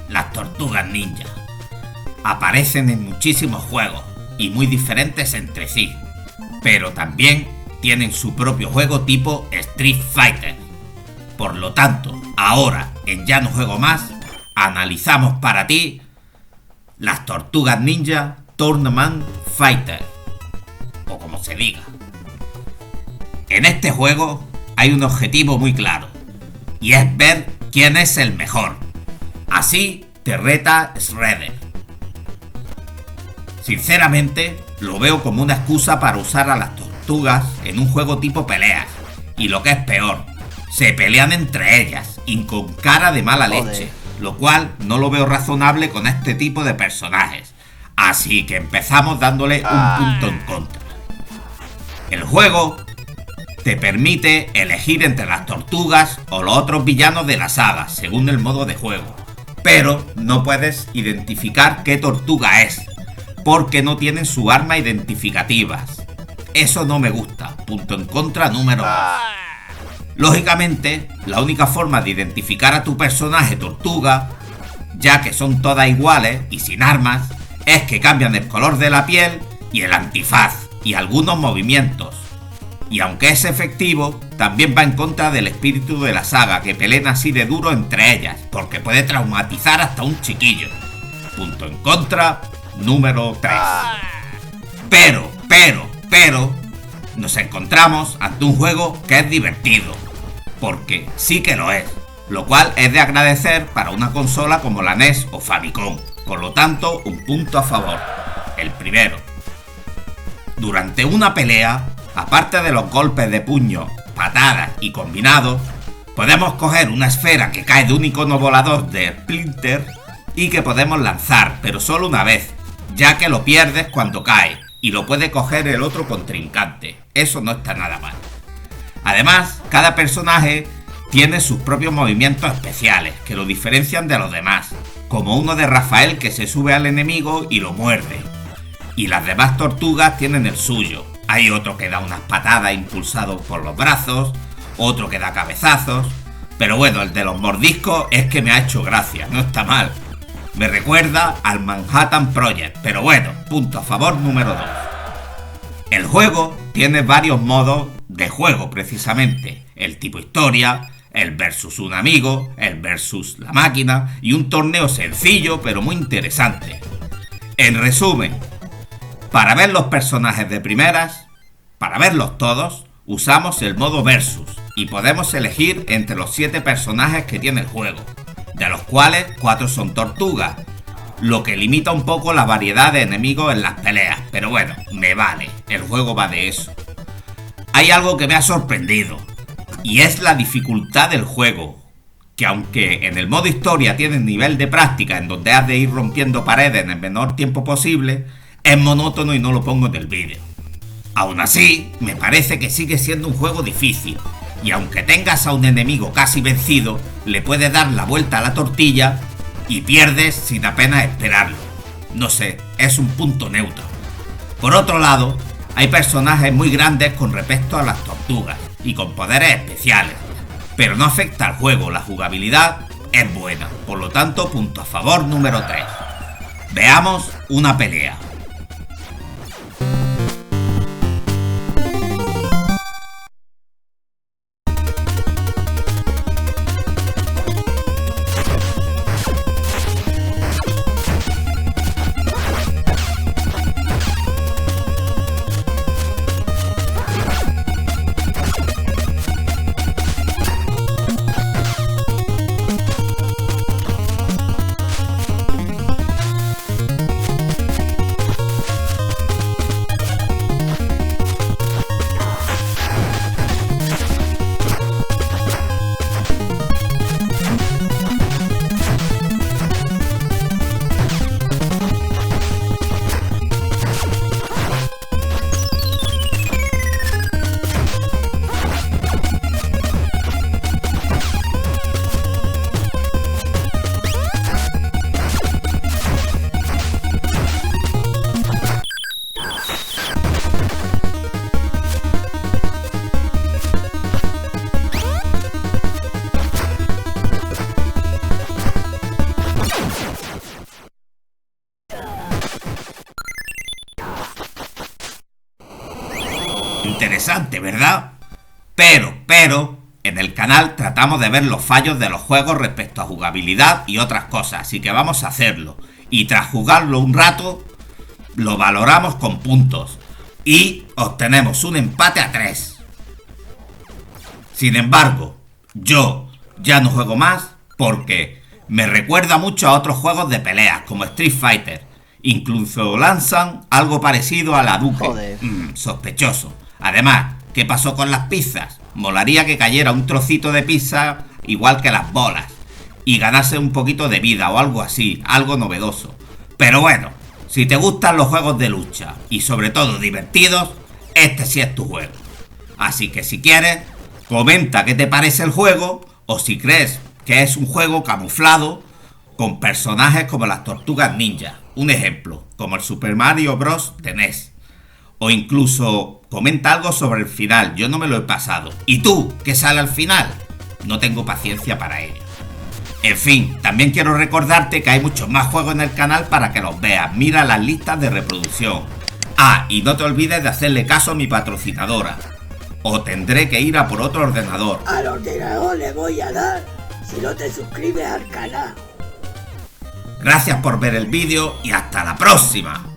las tortugas ninja. Aparecen en muchísimos juegos y muy diferentes entre sí, pero también tienen su propio juego tipo Street Fighter. Por lo tanto, ahora en Ya no juego más, analizamos para ti las Tortugas Ninja Tournament Fighter, o como se diga. En este juego hay un objetivo muy claro, y es ver quién es el mejor. Así te reta Shredder. Sinceramente, lo veo como una excusa para usar a las tortugas en un juego tipo peleas, y lo que es peor, se pelean entre ellas y con cara de mala leche, lo cual no lo veo razonable con este tipo de personajes. Así que empezamos dándole un punto en contra. El juego te permite elegir entre las tortugas o los otros villanos de la saga, según el modo de juego, pero no puedes identificar qué tortuga es, porque no tienen su arma identificativas. Eso no me gusta. Punto en contra número 2. Lógicamente, la única forma de identificar a tu personaje tortuga, ya que son todas iguales y sin armas, es que cambian el color de la piel y el antifaz y algunos movimientos. Y aunque es efectivo, también va en contra del espíritu de la saga, que peleen así de duro entre ellas, porque puede traumatizar hasta un chiquillo. Punto en contra número 3. Pero, nos encontramos ante un juego que es divertido, porque sí que lo es, lo cual es de agradecer para una consola como la NES o Famicom. Por lo tanto, un punto a favor. El primero: durante una pelea, aparte de los golpes de puño, patadas y combinados, podemos coger una esfera que cae de un icono volador de Splinter y que podemos lanzar, pero solo una vez, ya que lo pierdes cuando cae y lo puede coger el otro contrincante. Eso no está nada mal. Además, cada personaje tiene sus propios movimientos especiales que lo diferencian de los demás, como uno de Rafael que se sube al enemigo y lo muerde, y las demás tortugas tienen el suyo. Hay otro que da unas patadas impulsado por los brazos, otro que da cabezazos, pero bueno, el de los mordiscos es que me ha hecho gracia, no está mal. Me recuerda al Manhattan Project, pero bueno, punto a favor número 2. El juego tiene varios modos de juego precisamente, el tipo historia, el versus un amigo, el versus la máquina y un torneo sencillo pero muy interesante. En resumen, para ver los personajes de primeras, para verlos todos, usamos el modo versus y podemos elegir entre los 7 personajes que tiene el juego, de los cuales 4 son tortugas, lo que limita un poco la variedad de enemigos en las peleas, pero bueno, me vale, el juego va de eso. Hay algo que me ha sorprendido, y es la dificultad del juego, que aunque en el modo historia tienes nivel de práctica en donde has de ir rompiendo paredes en el menor tiempo posible, es monótono y no lo pongo en el vídeo. Aún así, me parece que sigue siendo un juego difícil, y aunque tengas a un enemigo casi vencido, le puedes dar la vuelta a la tortilla y pierdes sin apenas esperarlo. No sé, es un punto neutro. Por otro lado, hay personajes muy grandes con respecto a las tortugas y con poderes especiales, pero no afecta al juego, la jugabilidad es buena, por lo tanto punto a favor número 3. Veamos una pelea. Interesante, ¿verdad? Pero, en el canal tratamos de ver los fallos de los juegos respecto a jugabilidad y otras cosas, así que vamos a hacerlo. Y tras jugarlo un rato, lo valoramos con puntos y obtenemos un empate a 3. Sin embargo, yo ya no juego más porque me recuerda mucho a otros juegos de peleas como Street Fighter. Incluso lanzan algo parecido a la Duke. Sospechoso. Además, ¿qué pasó con las pizzas? Molaría que cayera un trocito de pizza igual que las bolas y ganase un poquito de vida o algo así, algo novedoso. Pero bueno, si te gustan los juegos de lucha y sobre todo divertidos, este sí es tu juego. Así que si quieres, comenta qué te parece el juego o si crees que es un juego camuflado con personajes como las Tortugas Ninja, un ejemplo, como el Super Mario Bros. De NES. O incluso comenta algo sobre el final, yo no me lo he pasado. ¿Y tú, qué sale al final? No tengo paciencia para ello. En fin, también quiero recordarte que hay muchos más juegos en el canal para que los veas. Mira las listas de reproducción. Ah, y no te olvides de hacerle caso a mi patrocinadora. O tendré que ir a por otro ordenador. Al ordenador le voy a dar si no te suscribes al canal. Gracias por ver el vídeo y hasta la próxima.